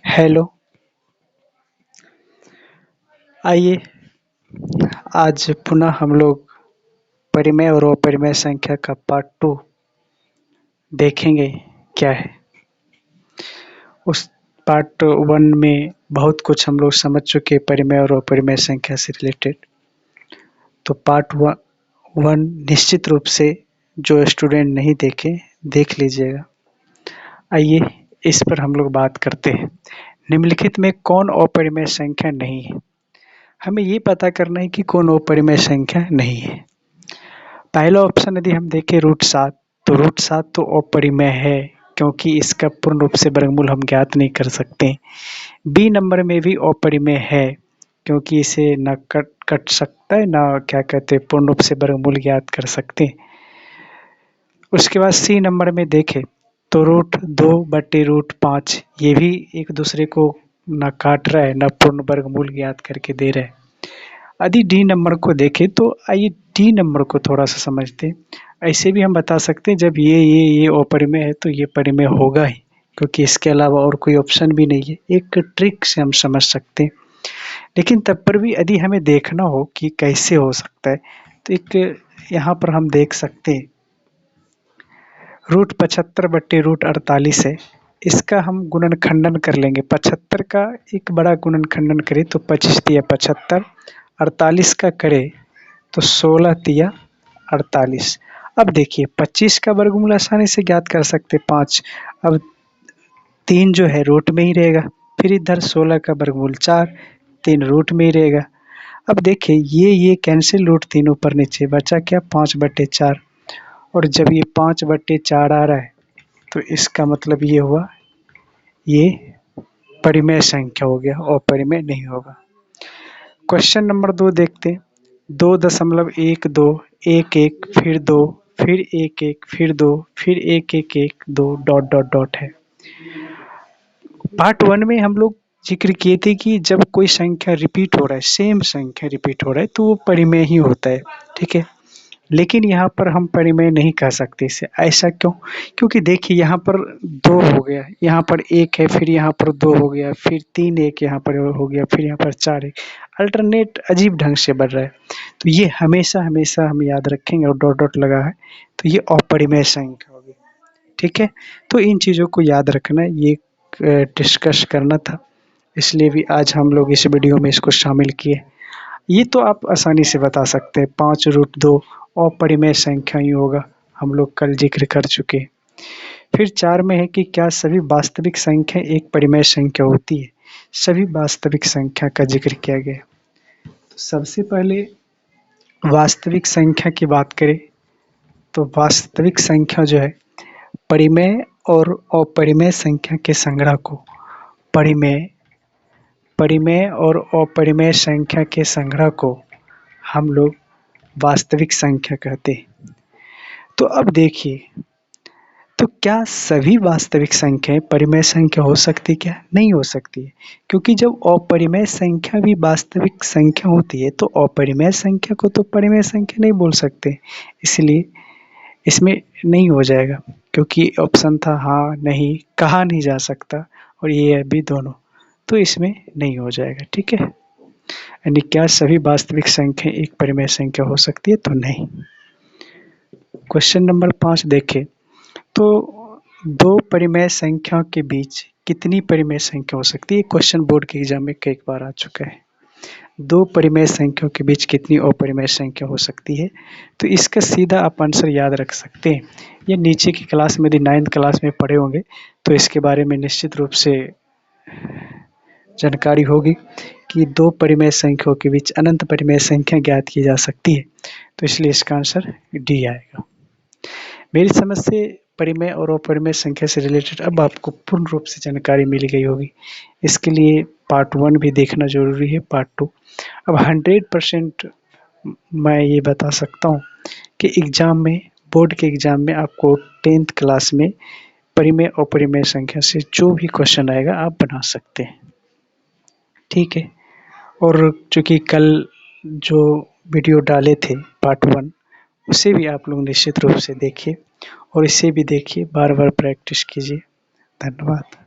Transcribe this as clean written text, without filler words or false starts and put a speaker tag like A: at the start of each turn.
A: Hello. आइए आज पुनः हम लोग परिमेय और अपरिमेय संख्या का पार्ट 2 देखेंगे क्या है। उस पार्ट 1 में बहुत कुछ हम लोग समझ चुके परिमेय और अपरिमेय संख्या से रिलेटेड। तो पार्ट 1 निश्चित रूप से जो स्टूडेंट नहीं देखे देख लीजिएगा। आइए इस पर हम लोग बात करते हैं। निम्नलिखित में कौन अपरिमेय संख्या नहीं है? हमें ये पता करना है कि कौन अपरिमेय संख्या नहीं है। पहला ऑप्शन यदि हम देखें √7 तो √7 तो अपरिमेय है क्योंकि इसका पूर्ण रूप से वर्गमूल हम ज्ञात नहीं कर सकते। बी नंबर में भी अपरिमेय है क्योंकि इसे न कट सकता है ना क्या कहते हैं पूर्ण रूप से वर्गमूल ज्ञात कर सकते। उसके बाद सी नंबर में देखें तो √2/√5 ये भी एक दूसरे को न काट रहा है न पूर्ण वर्गमूल ज्ञात करके दे रहा है। यदि डी नंबर को देखें तो आइए डी नंबर को थोड़ा सा समझते हैं। ऐसे भी हम बता सकते हैं जब ये अपरिमेय है तो ये परिमेय होगा ही क्योंकि इसके अलावा और कोई ऑप्शन भी नहीं है। एक ट्रिक से हम समझ सकते हैं, लेकिन तब पर भी यदि हमें देखना हो कि कैसे हो सकता है तो एक यहाँ पर हम देख सकते हैं √75/√48 है। इसका हम गुणनखंडन कर लेंगे। 75 का एक बड़ा गुणनखंडन करें तो 25 तिया 75, 48 का करें तो 16 तिया 48। अब देखिए 25 का वर्गमूल आसानी से ज्ञात कर सकते 5। अब 3 जो है रूट में ही रहेगा, फिर इधर 16 का वर्गमूल 4, 3 रूट में ही रहेगा। अब देखिए ये कैंसिल √3 ऊपर नीचे बचा क्या 5/4, और जब ये 5/4 आ रहा है तो इसका मतलब ये हुआ ये परिमेय संख्या हो गया, अपरिमेय नहीं होगा। क्वेश्चन नंबर 2 देखते हैं। 2.1211 फिर 2 फिर 11 फिर 2 फिर 1112 डॉट डॉट डॉट है। पार्ट 1 में हम लोग जिक्र किए थे कि जब कोई संख्या रिपीट हो रहा है, सेम संख्या रिपीट हो रहा है तो वो परिमेय ही होता है, ठीक है। लेकिन यहाँ पर हम परिमेय नहीं कह सकते इसे। ऐसा क्यों? क्योंकि देखिए यहाँ पर 2 हो गया, यहाँ पर 1 है, फिर यहाँ पर 2 हो गया, फिर 3 1 यहाँ पर हो गया, फिर यहाँ पर 4 1 अल्टरनेट अजीब ढंग से बढ़ रहा है। तो ये हमेशा हमेशा हम याद रखेंगे और डॉट डॉट लगा है तो ये अपरिमेय संख्या होगी, ठीक है। तो इन चीज़ों को याद रखना, ये डिस्कस करना था, इसलिए भी आज हम लोग इस वीडियो में इसको शामिल किए। ये तो आप आसानी से बता सकते हैं 5√2 अपरिमेय संख्या ही होगा, हम लोग कल जिक्र कर चुके। फिर 4 में है कि क्या सभी वास्तविक संख्या एक परिमेय संख्या होती है? सभी वास्तविक संख्या का जिक्र किया गया। तो सबसे पहले वास्तविक संख्या की बात करें तो वास्तविक संख्या जो है परिमेय और अपरिमेय संख्या के संग्रह को परिमेय और अपरिमेय संख्या के संग्रह को हम लोग वास्तविक संख्या कहते हैं। तो अब देखिए, तो क्या सभी वास्तविक संख्याएं परिमेय संख्या हो सकती? क्या नहीं हो सकती है, क्योंकि जब अपरिमेय संख्या भी वास्तविक संख्या होती है तो अपरिमेय संख्या को तो परिमेय संख्या नहीं बोल सकते, इसलिए इसमें नहीं हो जाएगा। क्योंकि ऑप्शन था हाँ नहीं, कहा नहीं जा सकता, और ये है भी दोनों, तो इसमें नहीं हो जाएगा, ठीक है। यानी क्या सभी वास्तविक संख्या एक परिमेय संख्या हो सकती है? तो नहीं। क्वेश्चन नंबर 5 देखें तो दो परिमेय संख्या के बीच कितनी परिमेय संख्या हो सकती है? क्वेश्चन बोर्ड के एग्जाम में कई बार आ चुका है। दो परिमेय संख्याओं के बीच कितनी अपरिमेय संख्या हो सकती है? तो इसका सीधा आप आंसर याद रख सकते हैं। ये नीचे की क्लास में यदि 9th क्लास में पढ़े होंगे तो इसके बारे में निश्चित रूप से जानकारी होगी कि दो परिमेय संख्याओं के बीच अनंत परिमेय संख्या ज्ञात की जा सकती है। तो इसलिए इसका आंसर डी आएगा। मेरी समझ से परिमेय और अपरिमेय संख्या से रिलेटेड अब आपको पूर्ण रूप से जानकारी मिल गई होगी। इसके लिए पार्ट 1 भी देखना जरूरी है, पार्ट 2। अब 100% मैं ये बता सकता हूँ कि एग्जाम में, बोर्ड के एग्जाम में आपको 10th क्लास में परिमेय और अपरिमेय संख्या से जो भी क्वेश्चन आएगा आप बना सकते हैं, ठीक है। और चूँकि कल जो वीडियो डाले थे पार्ट 1 उसे भी आप लोग निश्चित रूप से देखिए और इसे भी देखिए, बार बार प्रैक्टिस कीजिए। धन्यवाद।